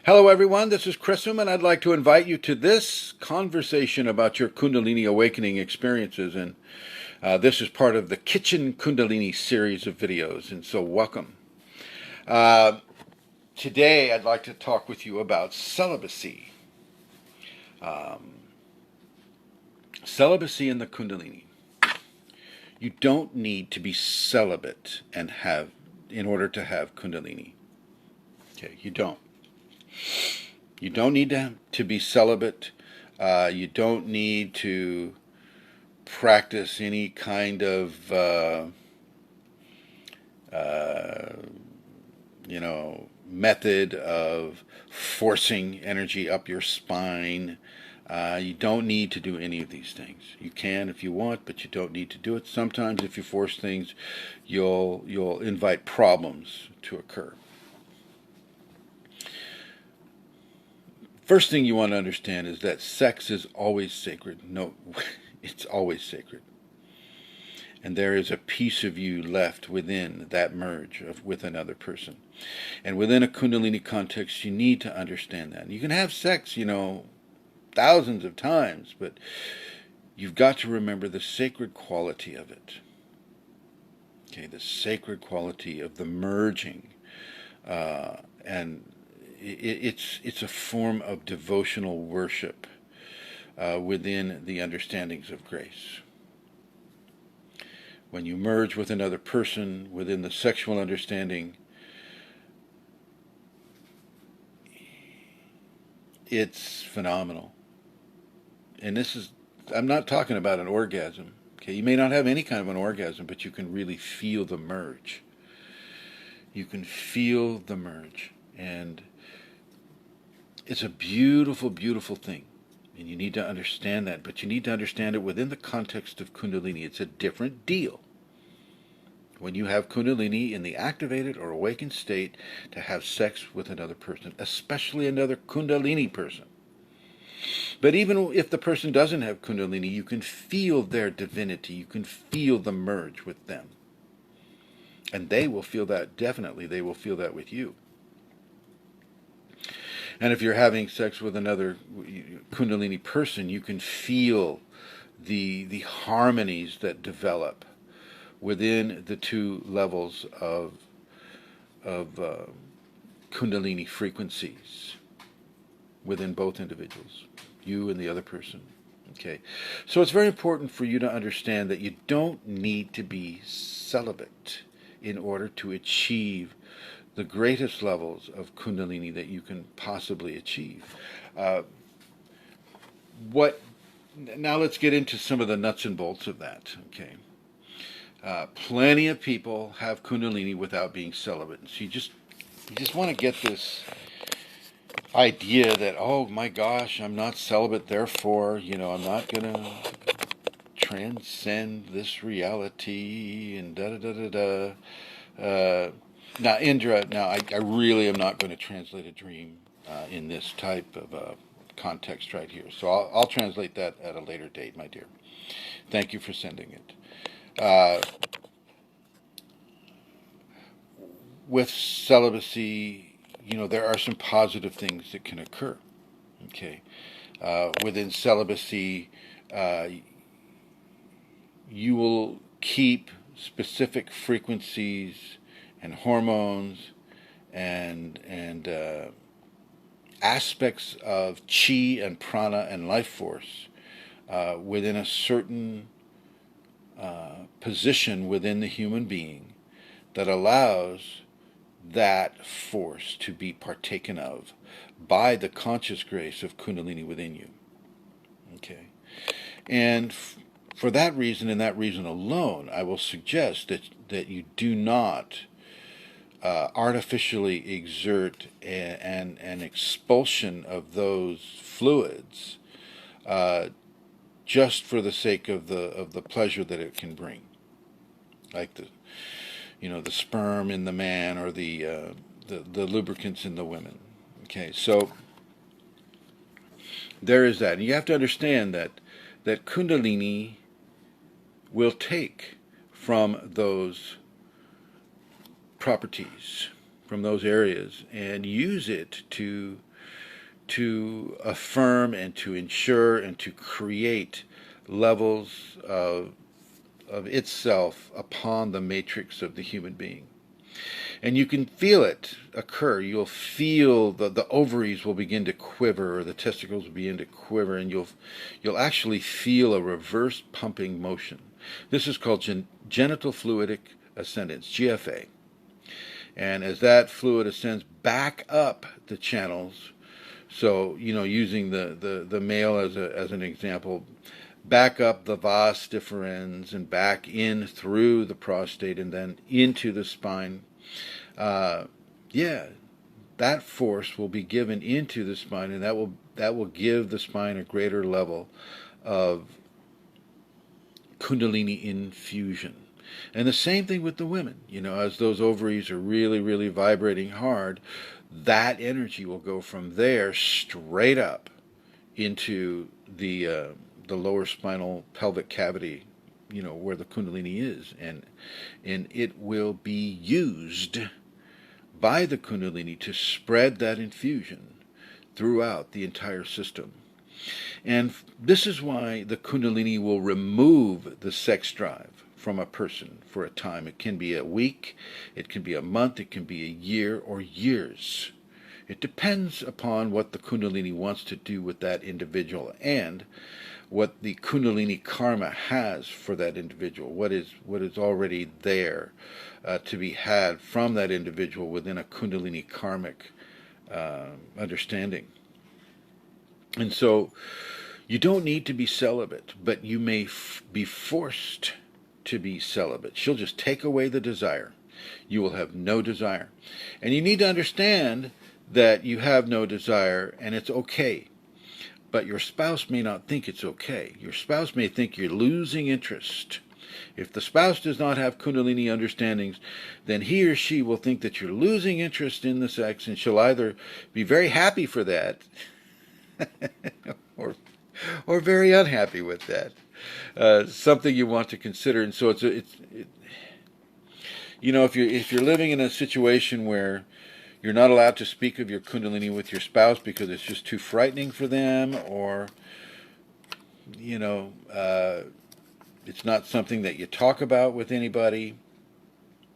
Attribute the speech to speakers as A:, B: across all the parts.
A: Hello, everyone. This is Chrism, and I'd like to invite you to this conversation about your Kundalini awakening experiences. And this is part of the Kitchen Kundalini series of videos, and so welcome. Uh, Today, I'd like to talk with you about celibacy. Celibacy in the Kundalini. You don't need to be celibate in order to have Kundalini. Okay, you don't. You don't need to be celibate. You don't need to practice any kind of, method of forcing energy up your spine. You don't need to do any of these things. You can if you want, but you don't need to do it. Sometimes, if you force things, you'll invite problems to occur. First thing you want to understand is that sex is always sacred. No, it's always sacred. And there is a piece of you left within that merge with another person. And within a Kundalini context, you need to understand that. You can have sex, thousands of times, but you've got to remember the sacred quality of it. Okay, the sacred quality of the merging. And it's a form of devotional worship within the understandings of grace. When you merge with another person within the sexual understanding, it's phenomenal. And I'm not talking about an orgasm. Okay, you may not have any kind of an orgasm, but you can really feel the merge. You can feel the merge. And it's a beautiful, beautiful thing. And you need to understand that, but you need to understand it within the context of Kundalini. It's a different deal. When you have Kundalini in the activated or awakened state, to have sex with another person, especially another Kundalini person. But even if the person doesn't have Kundalini, you can feel their divinity. You can feel the merge with them. And they will feel that, definitely, they will feel that with you. And if you're having sex with another Kundalini person, you can feel the harmonies that develop within the two levels of Kundalini frequencies within both individuals, you and the other person. Okay, so it's very important for you to understand that you don't need to be celibate in order to achieve the greatest levels of Kundalini that you can possibly achieve. Now let's get into some of the nuts and bolts of that. Okay. Plenty of people have Kundalini without being celibate. So you just want to get this idea that, oh my gosh, I'm not celibate, therefore, I'm not going to transcend this reality and da-da-da-da-da. Now, Indra, I really am not going to translate a dream in this type of context right here. So I'll translate that at a later date, my dear. Thank you for sending it. With celibacy, there are some positive things that can occur. Okay. Within celibacy, you will keep specific frequencies and hormones and aspects of chi and prana and life force within a certain position within the human being that allows that force to be partaken of by the conscious grace of Kundalini within you. Okay, and for that reason and that reason alone, I will suggest that you do not artificially exert an expulsion of those fluids just for the sake of the pleasure that it can bring, like the sperm in the man or the lubricants in the women. Okay, so there is that, and you have to understand that Kundalini will take from those properties, from those areas, and use it to to affirm and to ensure and to create levels of itself upon the matrix of the human being. And you can feel it occur. You'll feel the ovaries will begin to quiver, or the testicles will begin to quiver, and you'll actually feel a reverse pumping motion. This is called genital fluidic ascendance, GFA. And as that fluid ascends back up the channels, so, using the male as an example, back up the vas deferens and back in through the prostate and then into the spine. That force will be given into the spine, and that will give the spine a greater level of Kundalini infusion. And the same thing with the women. As those ovaries are really, really vibrating hard, that energy will go from there straight up into the lower spinal pelvic cavity, where the Kundalini is, and it will be used by the Kundalini to spread that infusion throughout the entire system. And this is why the Kundalini will remove the sex drive from a person for a time. It can be a week, it can be a month, it can be a year or years. It depends upon what the Kundalini wants to do with that individual and what the Kundalini karma has for that individual, what is already there to be had from that individual within a Kundalini karmic understanding. And so you don't need to be celibate, but you may be forced to be celibate. She'll just take away the desire. You will have no desire. And you need to understand that you have no desire, and it's okay. But your spouse may not think it's okay. Your spouse may think you're losing interest. If the spouse does not have Kundalini understandings, then he or she will think that you're losing interest in the sex, and she'll either be very happy for that or very unhappy with that. Something you want to consider. And so if you're living in a situation where you're not allowed to speak of your Kundalini with your spouse because it's just too frightening for them, or it's not something that you talk about with anybody,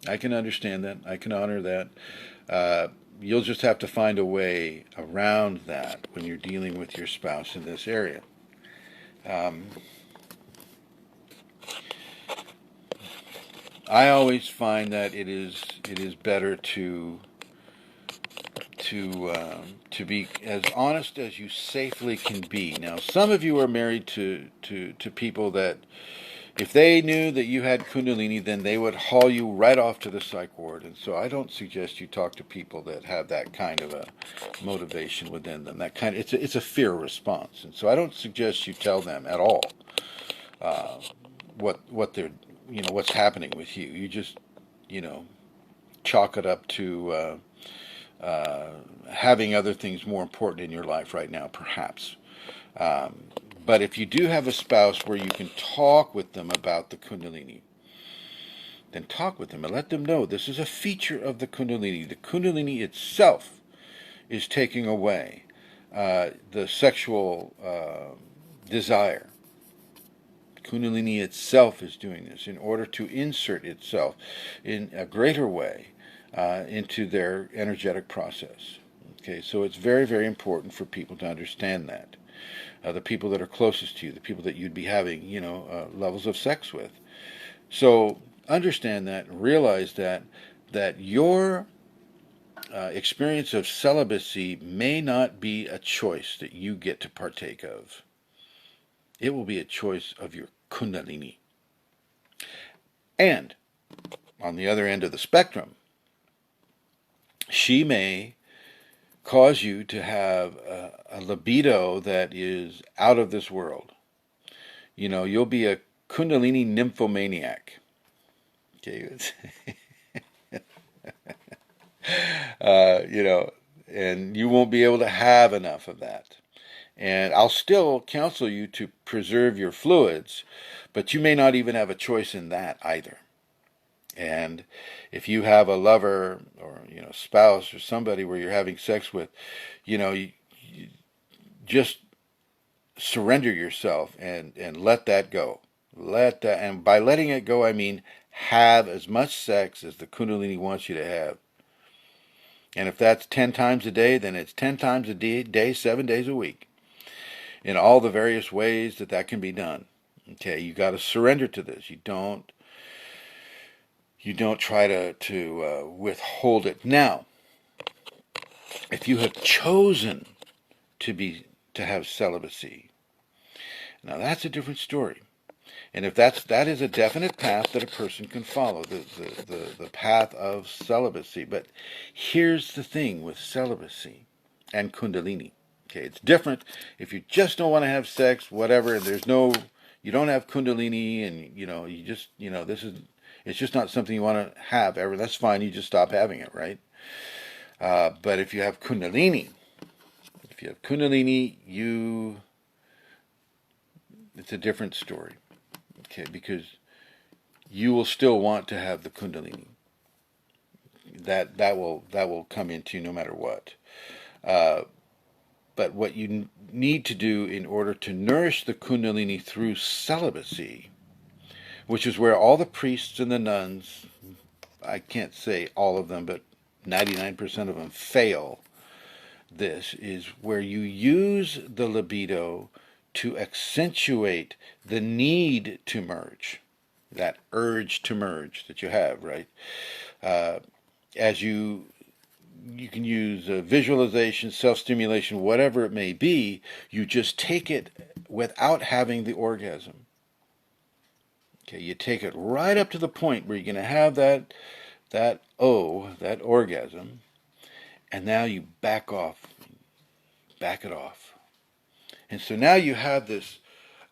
A: I can understand that. I can honor that. You'll just have to find a way around that when you're dealing with your spouse in this area. I always find that it is better to be as honest as you safely can be. Now, some of you are married to people that, if they knew that you had Kundalini, then they would haul you right off to the psych ward. And so I don't suggest you talk to people that have that kind of a motivation within them. It's a fear response. And so I don't suggest you tell them at all what they're, what's happening with you. You just, chalk it up to having other things more important in your life right now, perhaps. But if you do have a spouse where you can talk with them about the Kundalini, then talk with them and let them know this is a feature of the Kundalini. The Kundalini itself is taking away the sexual desire. Kundalini itself is doing this in order to insert itself in a greater way into their energetic process. Okay, so it's very, very important for people to understand that. The people that are closest to you, the people that you'd be having, levels of sex with. So understand that, realize that your experience of celibacy may not be a choice that you get to partake of. It will be a choice of your Kundalini. And on the other end of the spectrum, she may cause you to have a libido that is out of this world. You'll be a Kundalini nymphomaniac. Okay, and you won't be able to have enough of that. And I'll still counsel you to preserve your fluids, but you may not even have a choice in that either. And if you have a lover or spouse or somebody where you're having sex with, just surrender yourself and let that go. Let that, and by letting it go, I mean have as much sex as the Kundalini wants you to have. And if that's 10 times a day, then it's 10 times a day, 7 days a week, in all the various ways that that can be done. Okay, you got to surrender to this. You don't try to withhold it. Now, if you have chosen to have celibacy, now that's a different story. And if that is a definite path that a person can follow, the path of celibacy. But here's the thing with celibacy and Kundalini. Okay, it's different if you just don't want to have sex, whatever, and you don't have Kundalini, and you just, it's just not something you want to have ever. That's fine. You just stop having it, right? But if you have Kundalini, it's a different story. Okay, because you will still want to have the Kundalini. That will come into no matter what. But what you need to do in order to nourish the Kundalini through celibacy, which is where all the priests and the nuns, I can't say all of them, but 99% of them fail. This is where you use the libido to accentuate the need to merge, that urge to merge that you have, right? As you can use visualization, self-stimulation, whatever it may be, you just take it without having the orgasm. Okay, you take it right up to the point where you're going to have that orgasm, and now you back it off. And so now you have this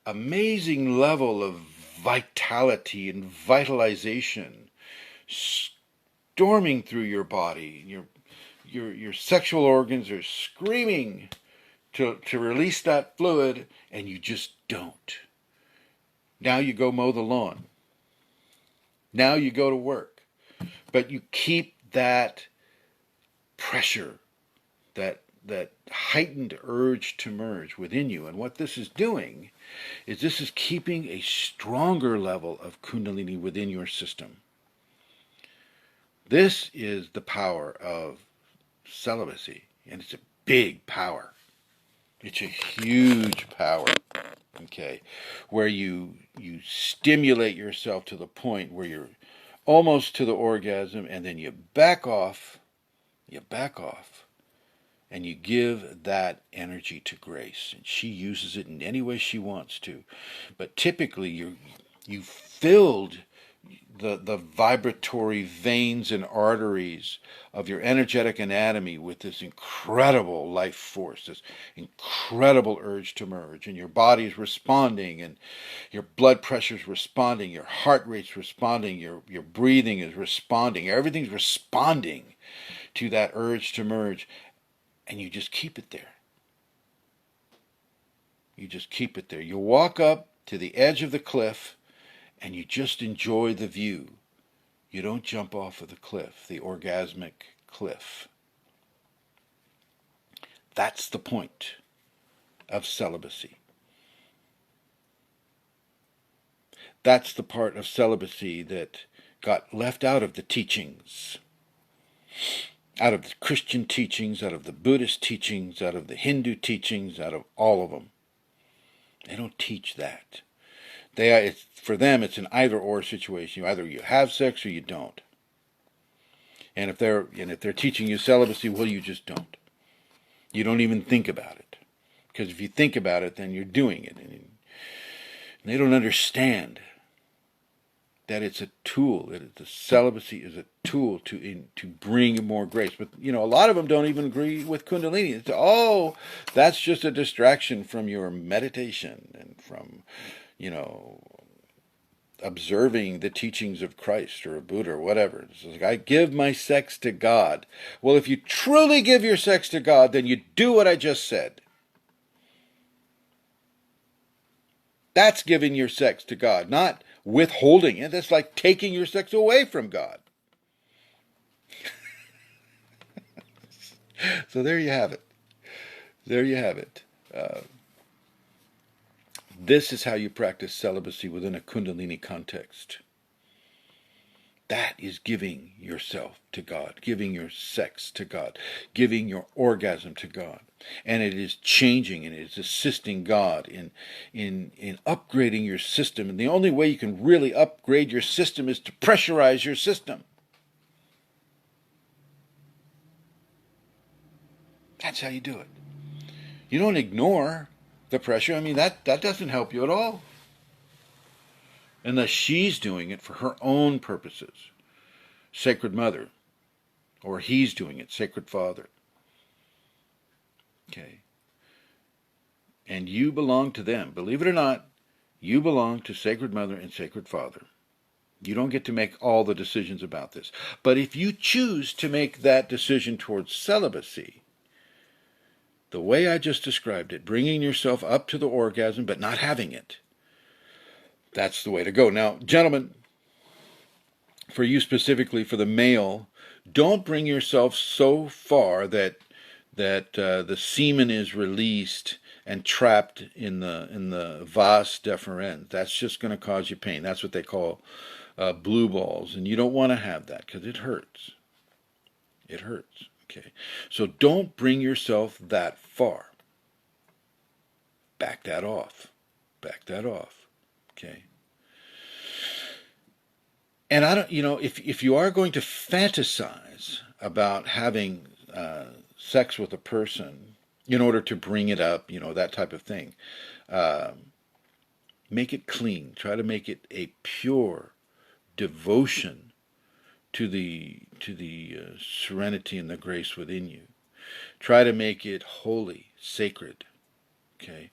A: amazing level of vitality and vitalization storming through your body. Your sexual organs are screaming to release that fluid, and you just don't. Now you go mow the lawn. Now you go to work. But you keep that pressure, that heightened urge to merge within you. And what this is doing is this is keeping a stronger level of Kundalini within your system. This is the power of celibacy, and it's a big power. It's a huge power, okay, where you stimulate yourself to the point where you're almost to the orgasm, and then you back off, and you give that energy to Grace, and she uses it in any way she wants to. But typically, you filled the vibratory veins and arteries of your energetic anatomy with this incredible life force, this incredible urge to merge, and your body's responding, and your blood pressure's responding, your heart rate's responding, your breathing is responding, everything's responding to that urge to merge, and you just keep it there. You just keep it there. You walk up to the edge of the cliff, and you just enjoy the view. You don't jump off of the cliff, the orgasmic cliff. That's the point of celibacy. That's the part of celibacy that got left out of the teachings, out of the Christian teachings, out of the Buddhist teachings, out of the Hindu teachings, out of all of them. They don't teach that. For them, it's an either-or situation. Either you have sex or you don't. And if they're teaching you celibacy, well, you just don't. You don't even think about it, because if you think about it, then you're doing it, and they don't understand that it's a tool. That the celibacy is a tool to bring more grace. But a lot of them don't even agree with Kundalini. It's that's just a distraction from your meditation and from observing the teachings of Christ or a Buddha or whatever. It's like, I give my sex to God. Well, if you truly give your sex to God, then you do what I just said. That's giving your sex to God, not withholding it. That's like taking your sex away from God. So there you have it. There you have it. Uh, this is how you practice celibacy within a Kundalini context. That is giving yourself to God, giving your sex to God, giving your orgasm to God. And it is changing and it is assisting God in upgrading your system. And the only way you can really upgrade your system is to pressurize your system. That's how you do it. You don't ignore the pressure. I mean, that doesn't help you at all. Unless she's doing it for her own purposes. Sacred Mother. Or he's doing it, Sacred Father. Okay. And you belong to them. Believe it or not, you belong to Sacred Mother and Sacred Father. You don't get to make all the decisions about this. But if you choose to make that decision towards celibacy, the way I just described it, bringing yourself up to the orgasm but not having it, that's the way to go. Now, gentlemen, for you specifically, for the male, don't bring yourself so far that the semen is released and trapped in the vas deferens. That's just going to cause you pain. That's what they call blue balls, and you don't want to have that because it hurts. It hurts. Okay, so don't bring yourself that far. Back that off. Back that off. Okay. And I don't, if you are going to fantasize about having sex with a person in order to bring it up, that type of thing, make it clean. Try to make it a pure devotion to the serenity and the grace within you. Try to make it holy, sacred. Okay.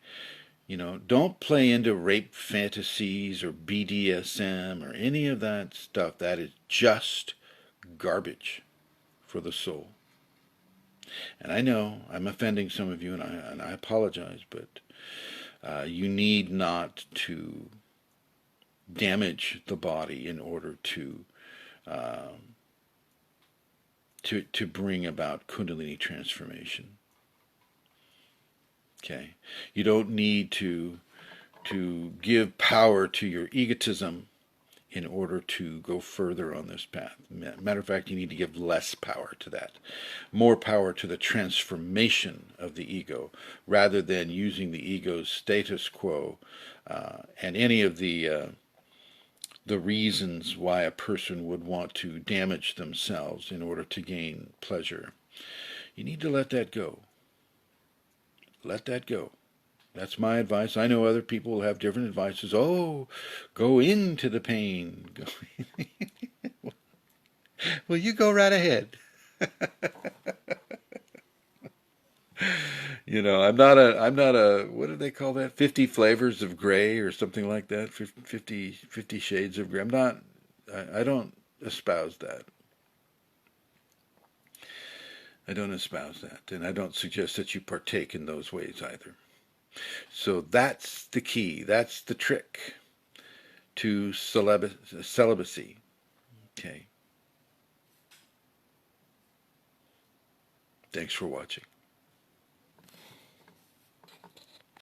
A: Don't play into rape fantasies or BDSM or any of that stuff. That is just garbage for the soul. And I know I'm offending some of you, and I apologize, but you need not to damage the body in order to bring about Kundalini transformation. Okay, you don't need to give power to your egotism in order to go further on this path. Matter of fact, you need to give less power to that. More power to the transformation of the ego, rather than using the ego's status quo and any of the reasons why a person would want to damage themselves in order to gain pleasure. You need to let that go. Let that go. That's my advice. I know other people will have different advices. Oh, go into the pain. Well, you go right ahead. I'm not a, what do they call that? 50 flavors of gray or something like that. 50 shades of gray. I don't espouse that. I don't espouse that, and I don't suggest that you partake in those ways either. So that's the key. That's the trick to celibacy. Okay. Thanks for watching.